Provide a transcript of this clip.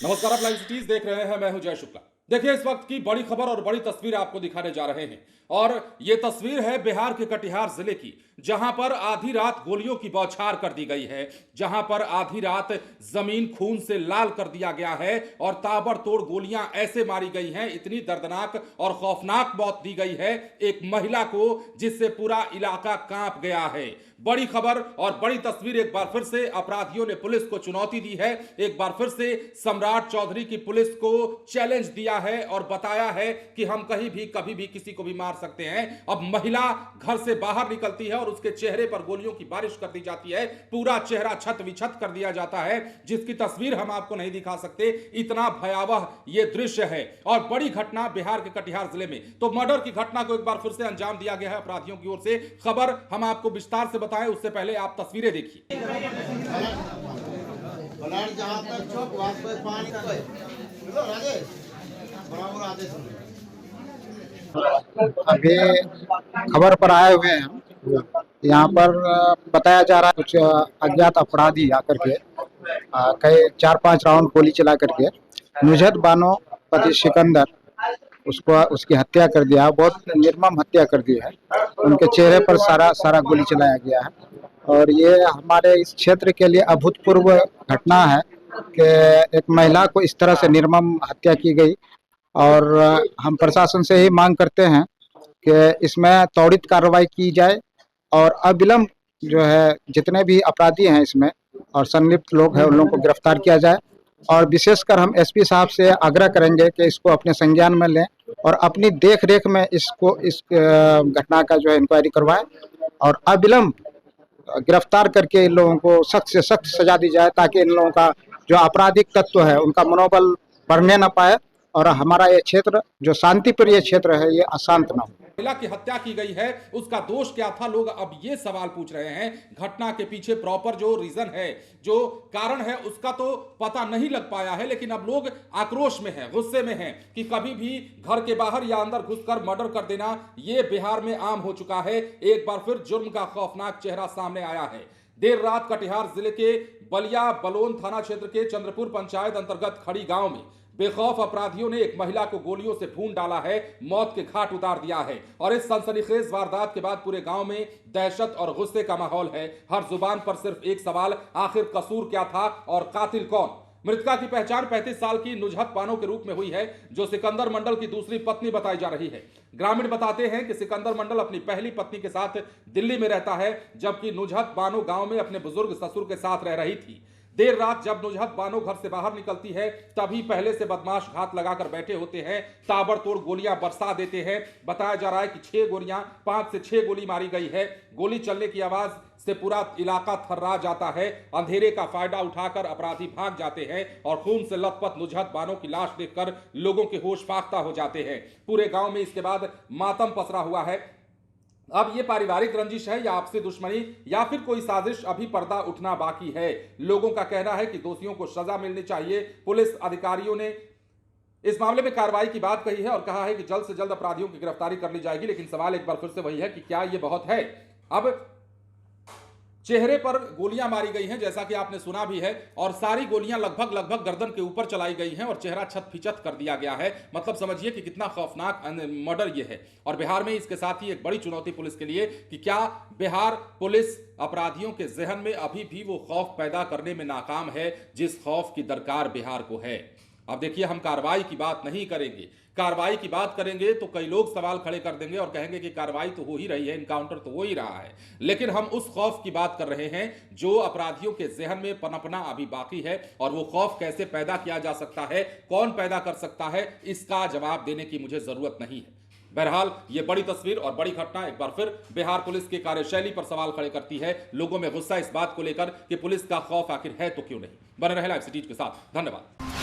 नमस्कार, आप live cities देख रहे हैं। मैं हूं जय शुक्ला। देखिए, इस वक्त की बड़ी खबर और बड़ी तस्वीर आपको दिखाने जा रहे हैं। और ये तस्वीर है बिहार के कटिहार जिले की, जहां पर आधी रात गोलियों की बौछार कर दी गई है, जहां पर आधी रात जमीन खून से लाल कर दिया गया है और ताबड़तोड़ गोलियां ऐसे मारी गई हैं, इतनी दर्दनाक और खौफनाक मौत दी गई है एक महिला को, जिससे पूरा इलाका कांप गया है। बड़ी खबर और बड़ी तस्वीर। एक बार फिर से अपराधियों ने पुलिस को चुनौती दी है। एक बार फिर से सम्राट चौधरी की पुलिस को चैलेंज दिया है और बताया है कि हम कहीं भी कभी भी किसी को भी मार सकते हैं। अब महिला घर से बाहर निकलती है और उसके चेहरे पर गोलियों की बारिश कर दी जाती है। पूरा चेहरा छत विछत कर दिया जाता है, जिसकी तस्वीर हम आपको नहीं दिखा सकते, इतना भयावह यह दृश्य है। और बड़ी घटना बिहार के कटिहार जिले में तो मर्डर की घटना को एक बार फिर से अंजाम दिया गया है अपराधियों की ओर से। खबर हम आपको विस्तार से बताएं, उससे पहले आप तस्वीरें देखिए। अभी खबर पर आए हुए हैं हम। यहाँ पर बताया जा रहा है कुछ अज्ञात अपराधी आकर के कई 4-5 राउंड गोली चला करके नुजहत बानो पति सिकंदर उसको उसकी हत्या कर दिया। बहुत निर्मम हत्या कर दी है। उनके चेहरे पर सारा गोली चलाया गया है। और ये हमारे इस क्षेत्र के लिए अभूतपूर्व घटना है कि एक महिला को इस तरह से निर्मम हत्या की गई। और हम प्रशासन से ही मांग करते हैं कि इसमें त्वरित कार्रवाई की जाए और अविलंब जो है जितने भी अपराधी हैं इसमें और संलिप्त लोग हैं उन लोगों को गिरफ्तार किया जाए। और विशेषकर हम एसपी साहब से आग्रह करेंगे कि इसको अपने संज्ञान में लें और अपनी देख रेख में इस घटना का जो है इंक्वायरी करवाएं और अविलंब गिरफ्तार करके इन लोगों को सख्त से सख्त सजा दी जाए, ताकि इन लोगों का जो आपराधिक तत्व है उनका मनोबल बढ़ने न पाए और हमारा ये क्षेत्र जो शांतिप्रिय क्षेत्र है ये अशांत न हो। महिला की हत्या की गई है, उसका दोष क्या था? लोग अब ये सवाल पूछ रहे हैं। घटना के पीछे प्रॉपर जो रीजन है, जो कारण है, उसका तो पता नहीं लग पाया है। लेकिन अब लोग आक्रोश में हैं, गुस्से में हैं कि कभी भी घर के बाहर या अंदर घुसकर मर्डर कर देना ये बिहार में आम हो चुका है। एक बार फिर जुर्म का खौफनाक चेहरा सामने आया है। देर रात कटिहार जिले के बलिया बलोन थाना क्षेत्र के चंद्रपुर पंचायत अंतर्गत खड़ी गांव में बेखौफ अपराधियों ने एक महिला को गोलियों से भून डाला है, मौत के घाट उतार दिया है। और इस सनसनीखेज वारदात के बाद पूरे गांव में दहशत और गुस्से का माहौल है। हर जुबान पर सिर्फ एक सवाल, आखिर कसूर क्या था और कातिल कौन? मृतका की पहचान 35 साल की नुजहत बानो के रूप में हुई है, जो सिकंदर मंडल की दूसरी पत्नी बताई जा रही है। ग्रामीण बताते हैं कि सिकंदर मंडल अपनी पहली पत्नी के साथ दिल्ली में रहता है, जबकि नुजहत बानो गांव में अपने बुजुर्ग ससुर के साथ रह रही थी। देर रात जब नुजहत बानो घर से बाहर निकलती है, तभी पहले से बदमाश घात लगाकर बैठे होते हैं, ताबड़तोड़ गोलियां बरसा देते हैं। बताया जा रहा है कि 5 से 6 गोली मारी गई है। गोली चलने की आवाज से पूरा इलाका थर्रा जाता है। अंधेरे का फायदा उठाकर अपराधी भाग जाते हैं और खून से लथपथ नुजहत बानो की लाश देखकर लोगों के होश फाख्ता हो जाते हैं। पूरे गांव में इसके बाद मातम पसरा हुआ है। अब ये पारिवारिक रंजिश है या आपसी दुश्मनी या फिर कोई साजिश, अभी पर्दा उठना बाकी है। लोगों का कहना है कि दोषियों को सजा मिलनी चाहिए। पुलिस अधिकारियों ने इस मामले में कार्रवाई की बात कही है और कहा है कि जल्द से जल्द अपराधियों की गिरफ्तारी कर ली जाएगी। लेकिन सवाल एक बार फिर से वही है कि क्या ये बहुत है? अब चेहरे पर गोलियां मारी गई हैं, जैसा कि आपने सुना भी है, और सारी गोलियां लगभग गर्दन के ऊपर चलाई गई हैं और चेहरा छत फिचत कर दिया गया है। मतलब समझिए कि कितना खौफनाक मर्डर ये है। और बिहार में इसके साथ ही एक बड़ी चुनौती पुलिस के लिए कि क्या बिहार पुलिस अपराधियों के जहन में अभी भी वो खौफ पैदा करने में नाकाम है जिस खौफ की दरकार बिहार को है। अब देखिए, हम कार्रवाई की बात नहीं करेंगे। कार्रवाई की बात करेंगे तो कई लोग सवाल खड़े कर देंगे और कहेंगे कि कार्रवाई तो हो ही रही है, इनकाउंटर तो हो ही रहा है। लेकिन हम उस खौफ की बात कर रहे हैं जो अपराधियों के जहन में पनपना अभी बाकी है। और वो खौफ कैसे पैदा किया जा सकता है, कौन पैदा कर सकता है, इसका जवाब देने की मुझे जरूरत नहीं है। बहरहाल ये बड़ी तस्वीर और बड़ी घटना एक बार फिर बिहार पुलिस की कार्यशैली पर सवाल खड़े करती है। लोगों में गुस्सा इस बात को लेकर कि पुलिस का खौफ आखिर है तो क्यों नहीं। बने रहे लाइव सिटीज के साथ। धन्यवाद।